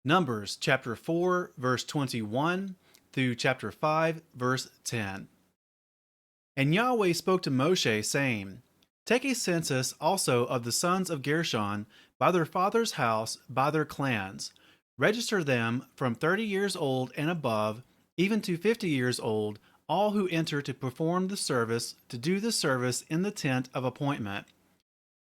Numbers chapter 4, verse 21 through chapter 5, verse 10. And Yahweh spoke to Moshe, saying, Take a census also of the sons of Gershon by their father's house, by their clans. Register them from 30 years old and above, even to 50 years old, all who enter to perform the service, to do the service in the tent of appointment.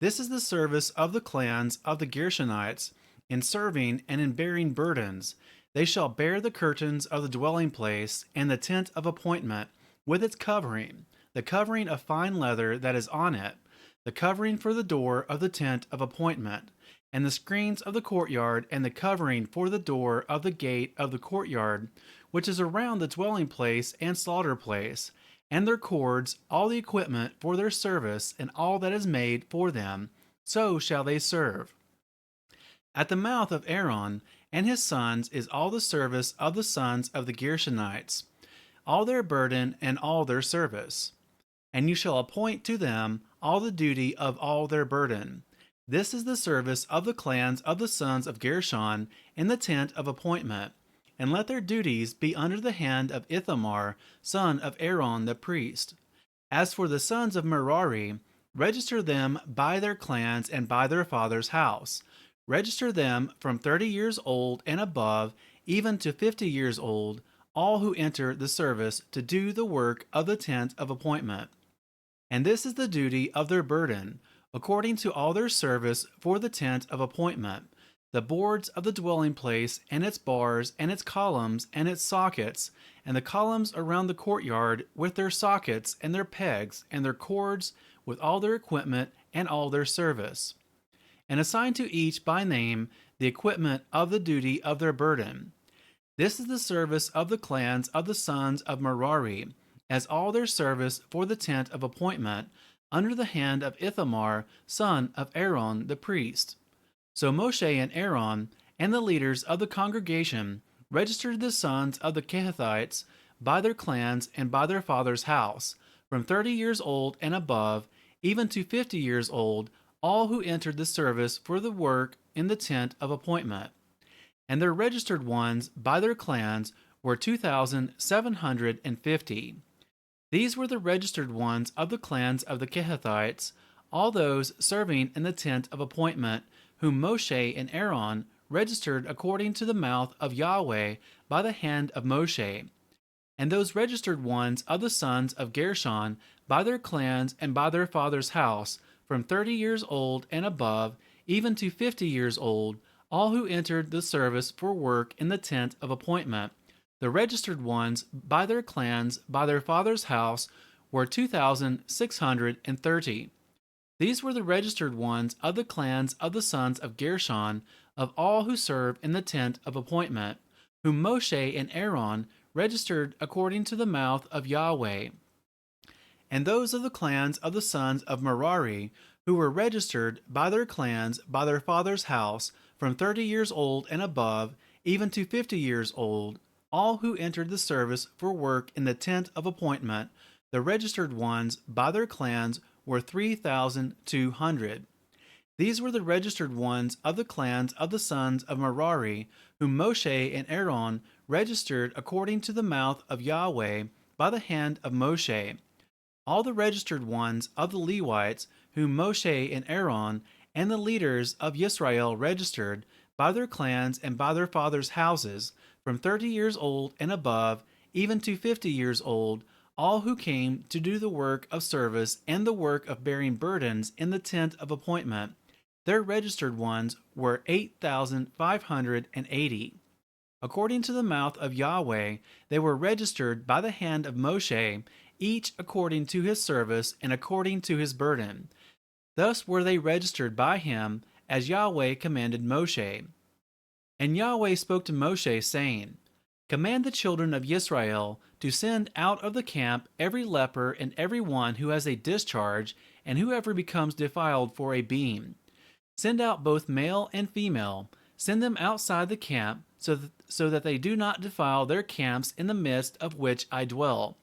This is the service of the clans of the Gershonites, in serving and in bearing burdens. They shall bear the curtains of the dwelling place and the tent of appointment, with its covering, the covering of fine leather that is on it, the covering for the door of the tent of appointment, and the screens of the courtyard, and the covering for the door of the gate of the courtyard, which is around the dwelling place and slaughter place, and their cords, all the equipment for their service, and all that is made for them, so shall they serve. At the mouth of Aaron and his sons is all the service of the sons of the Gershonites, all their burden and all their service. And you shall appoint to them all the duty of all their burden. This is the service of the clans of the sons of Gershon in the tent of appointment. And let their duties be under the hand of Ithamar, son of Aaron the priest. As for the sons of Merari, register them by their clans and by their father's house. Register them from 30 years old and above, even to 50 years old, all who enter the service to do the work of the tent of appointment. And this is the duty of their burden, according to all their service for the tent of appointment, the boards of the dwelling place, and its bars, and its columns, and its sockets, and the columns around the courtyard, with their sockets, and their pegs, and their cords, with all their equipment, and all their service. And assign to each by name the equipment of the duty of their burden. This is the service of the clans of the sons of Merari, as all their service for the tent of appointment, under the hand of Ithamar, son of Aaron the priest. So Moshe and Aaron, and the leaders of the congregation, registered the sons of the Kehathites by their clans and by their father's house, from 30 years old and above, even to 50 years old, all who entered the service for the work in the tent of appointment. And their registered ones by their clans were 2,750. These were the registered ones of the clans of the Kehathites, all those serving in the tent of appointment, whom Moshe and Aaron registered according to the mouth of Yahweh by the hand of Moshe. And those registered ones of the sons of Gershon by their clans and by their father's house, from 30 years old and above, even to 50 years old, all who entered the service for work in the tent of appointment. The registered ones by their clans by their father's house were 2,630. These were the registered ones of the clans of the sons of Gershon, of all who serve in the tent of appointment, whom Moshe and Aaron registered according to the mouth of Yahweh. And those of the clans of the sons of Merari, who were registered by their clans by their father's house, from 30 years old and above, even to 50 years old, all who entered the service for work in the tent of appointment, the registered ones by their clans were 3,200. These were the registered ones of the clans of the sons of Merari, whom Moshe and Aaron registered according to the mouth of Yahweh by the hand of Moshe. All the registered ones of the Levites, whom Moshe and Aaron and the leaders of Israel registered by their clans and by their fathers' houses, from 30 years old and above, even to 50 years old, all who came to do the work of service and the work of bearing burdens in the tent of appointment, their registered ones were 8,580. According to the mouth of Yahweh, they were registered by the hand of Moshe, each according to his service and according to his burden. Thus were they registered by him, as Yahweh commanded Moshe. And Yahweh spoke to Moshe, saying, Command the children of Israel to send out of the camp every leper and every one who has a discharge, and whoever becomes defiled for a beam. Send out both male and female. Send them outside the camp, so that they do not defile their camps in the midst of which I dwell.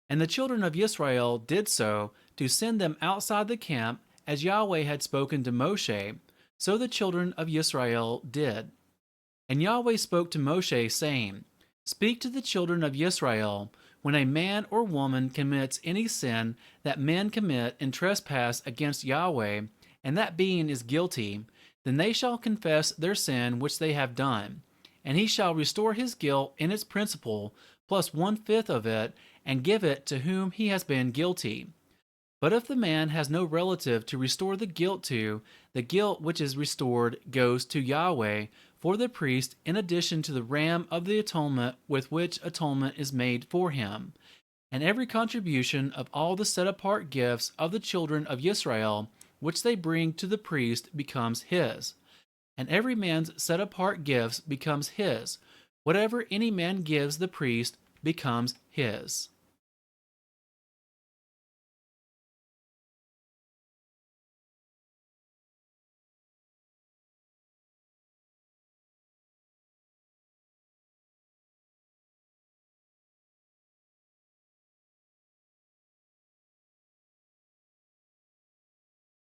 And the children of Israel did so, to send them outside the camp, as Yahweh had spoken to Moshe, so the children of Israel did. And Yahweh spoke to Moshe, saying, Speak to the children of Israel, when a man or woman commits any sin that men commit in trespass against Yahweh, and that being is guilty, then they shall confess their sin which they have done, and he shall restore his guilt in its principal, plus 1/5 of it, and give it to whom he has been guilty. But if the man has no relative to restore the guilt to, the guilt which is restored goes to Yahweh for the priest in addition to the ram of the atonement with which atonement is made for him. And every contribution of all the set-apart gifts of the children of Israel which they bring to the priest becomes his. And every man's set-apart gifts becomes his. Whatever any man gives the priest becomes his.